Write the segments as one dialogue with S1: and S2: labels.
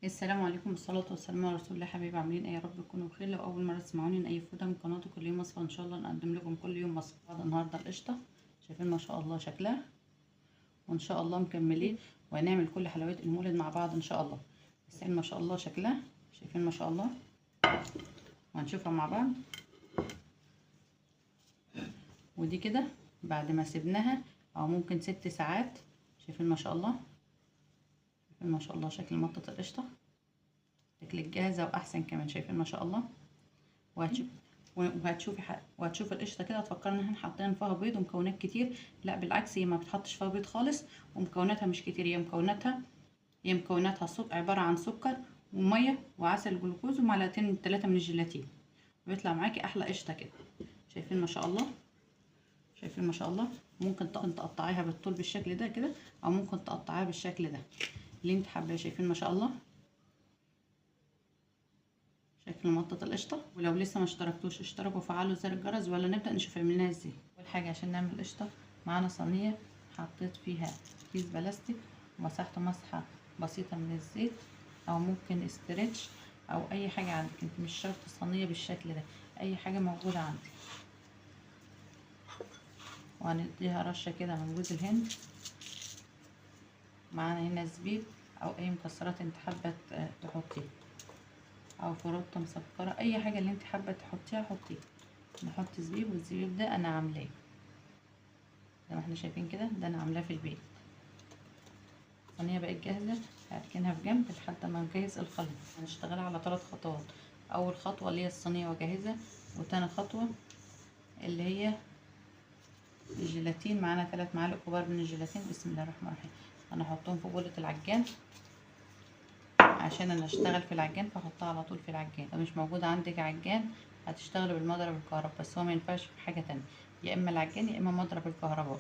S1: السلام عليكم والصلاة والسلام على رسول الله. حبايبي عاملين ايه؟ يا رب تكونوا بخير. لو اول مرة تسمعوني من اي فودة من قناتي كل يوم وصفة ان شاء الله نقدم لكم كل يوم وصفة. بعد النهاردة القشطة شايفين ما شاء الله شكلها، وان شاء الله مكملين وهنعمل كل حلويات المولد مع بعض ان شاء الله. بس ما شاء الله شكلها، شايفين ما شاء الله، وهنشوفها مع بعض. ودي كده بعد ما سيبناها او ممكن 6 ساعات. شايفين ما شاء الله، شايفين ما شاء الله شكل مطة القشطة، شكل الجاهزة واحسن كمان. شايفين ما شاء الله. وهتشوفي القشطه كده هتفكر ان احنا حاطين فيها بيض ومكونات كتير. لا بالعكس، هي ما بتحطش فيها بيض خالص ومكوناتها مش كتير. هي مكوناتها عباره عن سكر وميه وعسل جلوكوز ومعلقتين 3 من الجيلاتين، بيطلع معاكي احلى قشطه كده. شايفين ما شاء الله، شايفين ما شاء الله. ممكن تقطعيها بالطول بالشكل ده كده، او ممكن تقطعيها بالشكل ده اللي انت حباه. شايفين ما شاء الله شكل مطة القشطة. ولو لسه ما اشتركتوش اشتركوا وفعلوا زر الجرس، ولا نبدأ نشوف عملناها ازاي. اول حاجة عشان نعمل قشطة معانا صينية حطيت فيها كيس بلاستيك ومسحته مسحة بسيطة من الزيت، او ممكن استرتش او اي حاجة عندك انت، مش شرط صينية بالشكل ده، اي حاجة موجودة عندك. وهنديها رشة كده من جوز الهند. معانا هنا زبيب او اي مكسرات انت حابة تحطيها، او فروته مسكره، اي حاجه اللي انت حابه تحطيها حطيها. نحط زبيب، والزبيب ده انا عاملاه زي ما احنا شايفين كده، ده انا عاملاه في البيت. الصينيه بقت جاهزه، هركنها في جنب لحد ما نجهز الخليط. هنشتغل على 3 خطوات. اول خطوه اللي هي الصينيه وجاهزه، وتاني خطوه اللي هي الجيلاتين. معانا 3 معالق كبار من الجيلاتين. بسم الله الرحمن الرحيم. انا هحطهم في بوله العجان عشان انا اشتغل في العجان، فاحطها على طول في العجان. لو مش موجود عندك عجان هتشتغلي بالمضرب الكهرباء، بس هو ما ينفعش في حاجه تانية، يا اما العجان يا اما مضرب الكهرباء.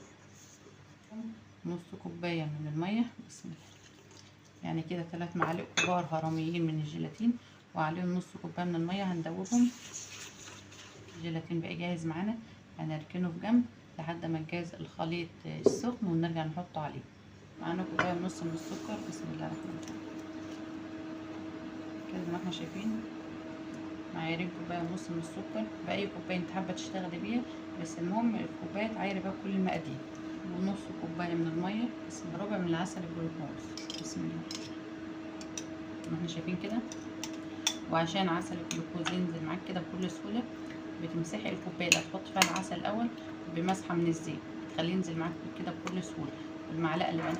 S1: نص كوبايه من الميه، بسم الله، يعني كده 3 معالق كبار هرميين من الجيلاتين وعليهم نص كوبايه من الميه هندوبهم. الجيلاتين بقى جاهز معانا، هنركنه في جنب لحد ما نجهز الخليط السخن ونرجع نحطه عليه. معانا كوبايه ونص من السكر. بسم الله الرحمن الرحيم. كده زي ما احنا شايفين معايرين كوبايه ونص من السكر، باي كوبايه انت حابه تشتغلي بيها، بس المهم الكوبايه تعايري بقى كل المقادير. ونص كوبايه من الميه، بسم الله، ربع من العسل الجلوكوز. بسم الله زي ما احنا شايفين كده. وعشان عسل الجلوكوز ينزل معاك كده بكل سهوله، بتمسحي الكوبايه اللي هتحطي فيها العسل الاول بمسحه من الزيت، تخليه ينزل معاك كده بكل سهوله. المعلقه اللي بقى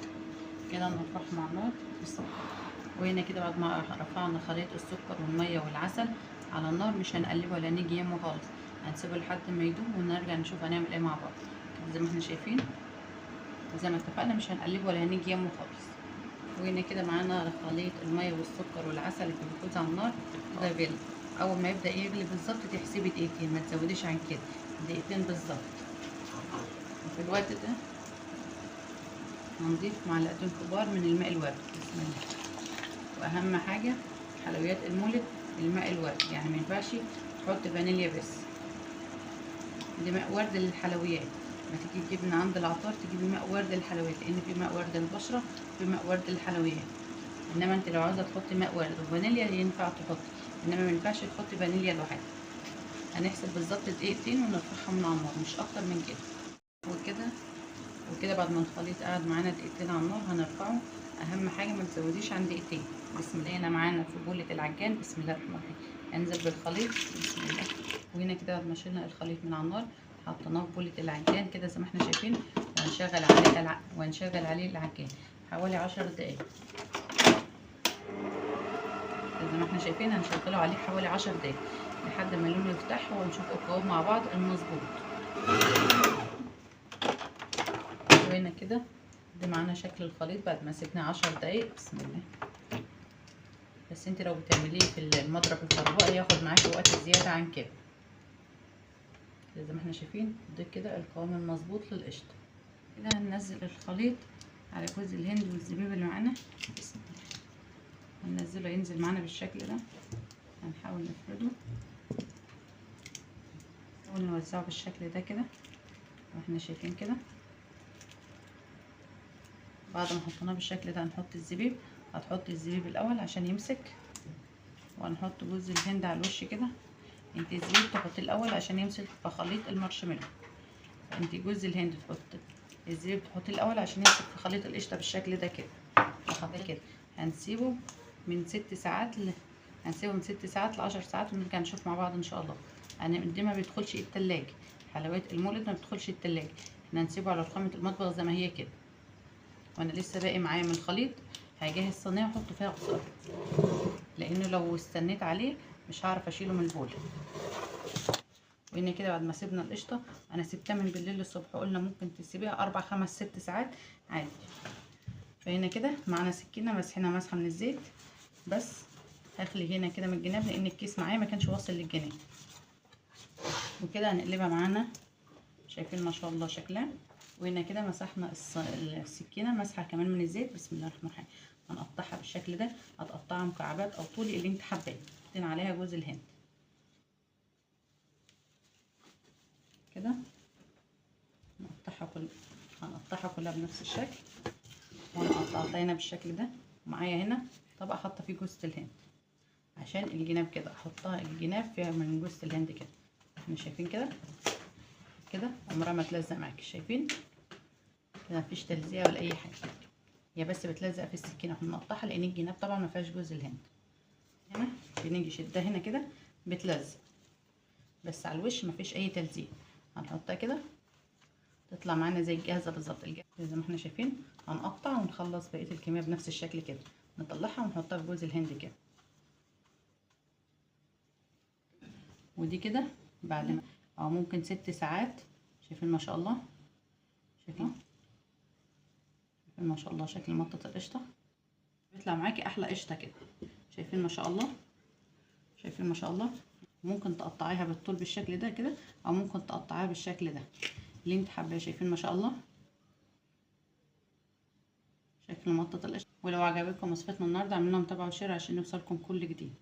S1: كده نرفعها مع النار. بسم الله. وهنا كده بعد ما رفعنا خليط السكر والميه والعسل على النار، مش هنقلبه ولا نيجي يمه خالص، هنسيبه لحد ما يدوب ونرجع نشوف هنعمل ايه مع بعض. كده زي ما احنا شايفين، زي ما اتفقنا مش هنقلبه ولا هنيجي يمه خالص. وهنا كده معانا خليط الميه والسكر والعسل اللي بيفوز على النار كده بيغلي. اول ما يبدا يغلي بالظبط تحسبي دقيقتين، ما تزوديش عن كده، دقيقتين بالظبط. وفي الوقت ده هنضيف معلقتين كبار من الماء الورد. بسم الله. واهم حاجه حلويات المولد الماء الورد، يعني ما ينفعش تحط فانيليا بس، دي ماء ورد للحلويات. ما تيجي تجيب من عند العطار تجيبي ماء ورد للحلويات، لان في ماء ورد للبشره وفي ماء ورد للحلويات. انما انت لو عاوزه تحطي ماء ورد وفانيليا ينفع تحطي، انما ما ينفعش تحطي فانيليا لوحدها. هنحسب بالظبط دقيقتين ونرفعها من على النار، مش اكتر من كده. وكده بعد ما الخليط قعد معانا دقيقتين على النار هنرفعه. اهم حاجه ما تزوديش عن دقيقتين. بسم الله. هنا معانا في بوله العجان، بسم الله الرحمن الرحيم، هنزل بالخليط. بسم الله. وهنا كده بعد ما شلنا الخليط من على النار حطيناه في بوله العجان كده زي ما احنا شايفين، وهنشغل عليه العجان حوالي 10 دقايق. زي ما احنا شايفين هنشغله عليه حوالي 10 دقايق لحد ما لونه يفتح ونشوف القوام مع بعض المظبوط. وهنا كده ده معانا شكل الخليط بعد ما سيبناه 10 دقايق. بسم الله. بس انت لو بتعمليه في المضرب الكهربائي هياخد معاكي وقت زياده عن كده. زي ما احنا شايفين ده كده القوام المظبوط للقشطه. كده هننزل الخليط على جوز الهند والزبيب اللي معانا. بسم الله. هننزله ينزل معانا بالشكل ده، هنحاول نفرده ونوزعه بالشكل ده كده واحنا شايفين كده. بعد ما حطيناه بالشكل ده هنحط الزبيب هتحطي الزبيب الاول عشان يمسك، وهنحط جوز الهند على الوش كده. انت الزبيب تحطيه الاول عشان يمسك في خليط المارشميلو. انت جوز الهند تحطي الزبيب تحطيه الاول عشان يمسك في خليط القشطه بالشكل ده كده. كده هنسيبه من 6 ساعات هنسيبه من 6 ساعات ل10 ساعات، ونرجع نشوف مع بعض ان شاء الله. دي ما بيدخلش التلاجة، حلويات المولد ما بتدخلش التلاجة. احنا هنسيبه على رخامة المطبخ زي ما هي كده. وانا لسه باقي معايا من الخليط، هجهز صينيه واحطه فيها بصل، لانه لو استنيت عليه مش هعرف اشيله من البول. وهنا كده بعد ما سيبنا القشطه، انا سبتها من بالليل للصبح، قلنا ممكن تسيبيها 4 5 6 ساعات عادي. فهنا كده معانا سكينه مسحنا مسحه من الزيت، بس هخلي هنا كده من الجناب لان الكيس معايا ما كانش واصل للجناب. وكده هنقلبها معانا، شايفين ما شاء الله شكلها. وهنا كده مسحنا السكينه مسحه كمان من الزيت. بسم الله الرحمن الرحيم. هنقطعها بالشكل ده، هتقطعها مكعبات او طولي اللي انت حباه. حطينا عليها جوز الهند كده، هنقطعها كلها بنفس الشكل. وانا قطعتها هنا بالشكل ده، ومعايا هنا طبق حاطه فيه جوز الهند عشان الجناب كده، احطها الجناب فيها من جوز الهند كده. احنا شايفين كده كده عمرها ما تلزق معاكي، شايفين كده مفيش تلزيقه ولا اي حاجه، هي بس بتلزق في السكينه واحنا بنقطعها، لان الجناب طبعا ما فيهاش جوز الهند. هنا بنيجي شدها هنا كده بتلزق، بس على الوش ما فيش اي تلزيق. هنحطها كده تطلع معانا زي الجاهزه بالظبط، زي ما احنا شايفين. هنقطع ونخلص بقيه الكميه بنفس الشكل كده، نطلعها ونحطها في جوز الهند كده. ودي كده بعد ما او ممكن 6 ساعات. شايفين ما شاء الله، شايفين ما شاء الله شكل مطة القشطه بيطلع معاكي احلى قشطه كده. شايفين ما شاء الله، شايفين ما شاء الله. ممكن تقطعيها بالطول بالشكل ده كده، او ممكن تقطعيها بالشكل ده اللي انت حابه. شايفين ما شاء الله شكل مطة القشطه. ولو عجبتكم وصفتنا النهارده اعملوا لنا متابعه وشير عشان يوصلكم كل جديد.